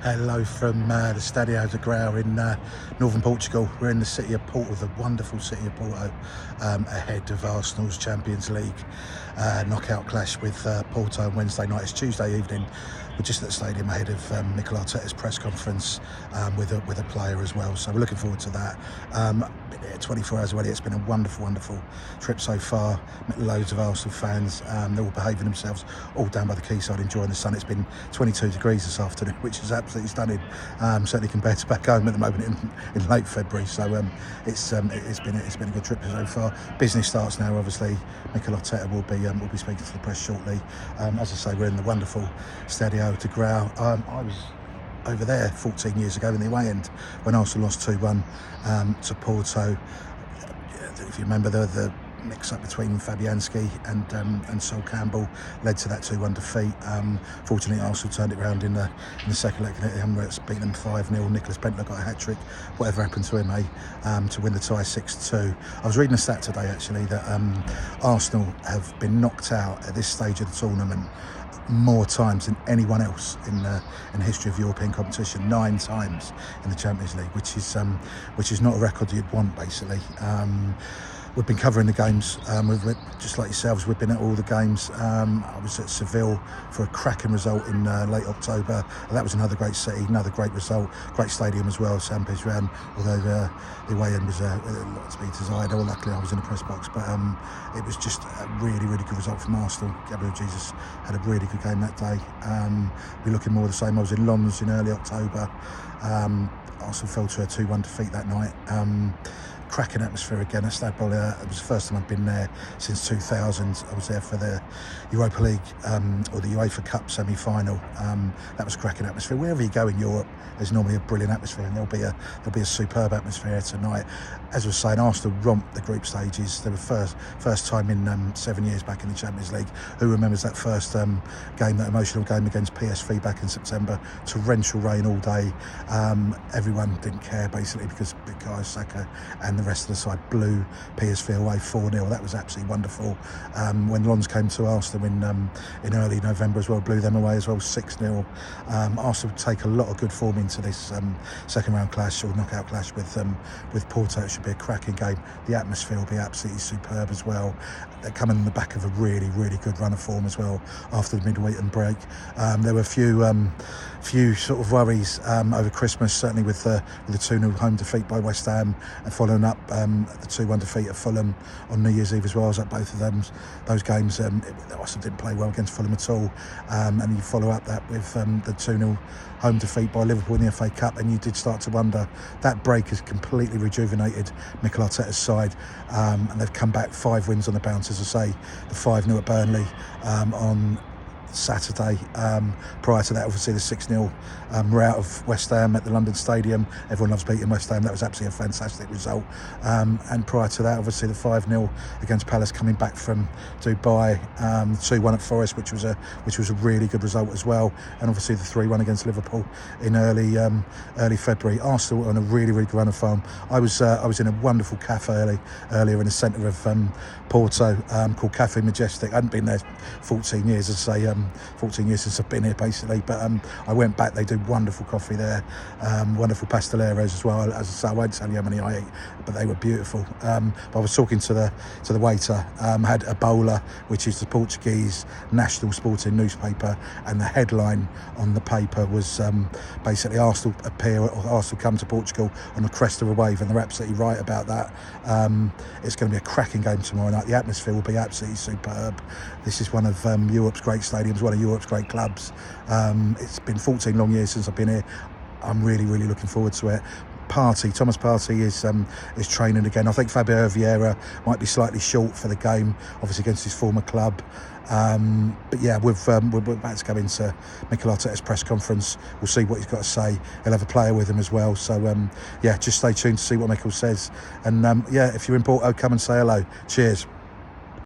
Hello from the Estadio Dragao in northern Portugal. We're in the city of Porto, the wonderful city of Porto, ahead of Arsenal's Champions League knockout clash with Porto on Wednesday night. It's Tuesday evening. We're just at the stadium ahead of Mikel Arteta's press conference with a player as well. So we're looking forward to that. Been here 24 hours already. It's been a wonderful trip so far. Met loads of Arsenal fans. They're all behaving themselves, all down by the quayside enjoying the sun. It's been 22 degrees this afternoon, which is absolutely stunning. Certainly compared to back home at the moment in late February. So it's been a good trip so far. Business starts now. Obviously, Mikel Arteta will be speaking to the press shortly. As I say, we're in the wonderful Estadio Dragao. I was over there 14 years ago in the away end when Arsenal lost 2-1 to Porto. If you remember, the mix-up between Fabianski and Sol Campbell led to that 2-1 defeat. Fortunately, Arsenal turned it around in the second leg. Emirates beat them 5-0. Nicholas Bentler got a hat-trick. Whatever happened to him, to win the tie 6-2. I was reading a stat today, actually, that Arsenal have been knocked out at this stage of the tournament more times than anyone else in the history of European competition. 9 times in the Champions League, which is not a record you'd want, basically. We've been covering the games, just like yourselves. We've been at all the games. I was at Seville for a cracking result in late October. That was another great city, another great result, great stadium as well, San Pizjuan, although the away end was a lot to be desired. Luckily I was in the press box, but it was just a really good result from Arsenal. Gabriel Jesus had a really good game that day. We're looking more the same. I was in London in early October. Arsenal fell to a 2-1 defeat that night. Cracking atmosphere again. It was the first time I'd been there since 2000. I was there for the Europa League or the UEFA Cup semi-final. That was a cracking atmosphere. Wherever you go in Europe, there's normally a brilliant atmosphere, and there'll be a superb atmosphere tonight. As I was saying, Arsenal romped the group stages. They were first time in 7 years back in the Champions League. Who remembers that first game, that emotional game against PSV back in September? Torrential rain all day. Everyone didn't care, basically, because Bukayo Saka and the rest of the side blew PSV away 4-0. That was absolutely wonderful. When Lons came to Arsenal in early November as well, blew them away as well 6-0. Arsenal take a lot of good form into this second round clash or knockout clash with Porto. It should be a cracking game. The atmosphere will be absolutely superb as well. They're coming on the back of a really good run of form as well after the midweek break. There were a few sort of worries over Christmas, certainly with the 2-0 home defeat by West Ham, and following up the 2-1 defeat at Fulham on New Year's Eve as well. I was at both of those games. Arsenal didn't play well against Fulham at all, and you follow up that with the 2-0 home defeat by Liverpool in the FA Cup, and you did start to wonder. That break has completely rejuvenated Mikel Arteta's side, and they've come back 5 wins on the bounce. As I say, the 5-0 at Burnley on Saturday. Prior to that, obviously the 6-0 rout of West Ham at the London Stadium. Everyone loves beating West Ham. That was absolutely a fantastic result. And prior to that, obviously the 5-0 against Palace, coming back from Dubai. 2-1 at Forest, which was a really good result as well. And obviously the 3-1 against Liverpool in early February. Arsenal on a really good run of form. I was in a wonderful cafe earlier in the centre of Porto called Cafe Majestic. I hadn't been there 14 years, as I say. 14 years since I've been here, basically, but I went back. They do wonderful coffee there, wonderful pasteleros as well. As I say, I won't tell you how many I ate, but they were beautiful. But I was talking to the waiter. Had a bowler, which is the Portuguese national sporting newspaper, and the headline on the paper was basically Arsenal appear, or Arsenal come to Portugal on the crest of a wave, and they're absolutely right about that. It's going to be a cracking game tomorrow night. The atmosphere will be absolutely superb. This is one of Europe's great stadiums, one of Europe's great clubs. It's been 14 long years since I've been here. I'm really looking forward to it. Thomas Partey is training again. I think Fabio Vieira might be slightly short for the game, obviously against his former club. But yeah, we're about to go into Mikel Arteta's press conference. We'll see what he's got to say. He'll have a player with him as well. So yeah, just stay tuned to see what Mikel says. And yeah, if you're in Porto, come and say hello. Cheers.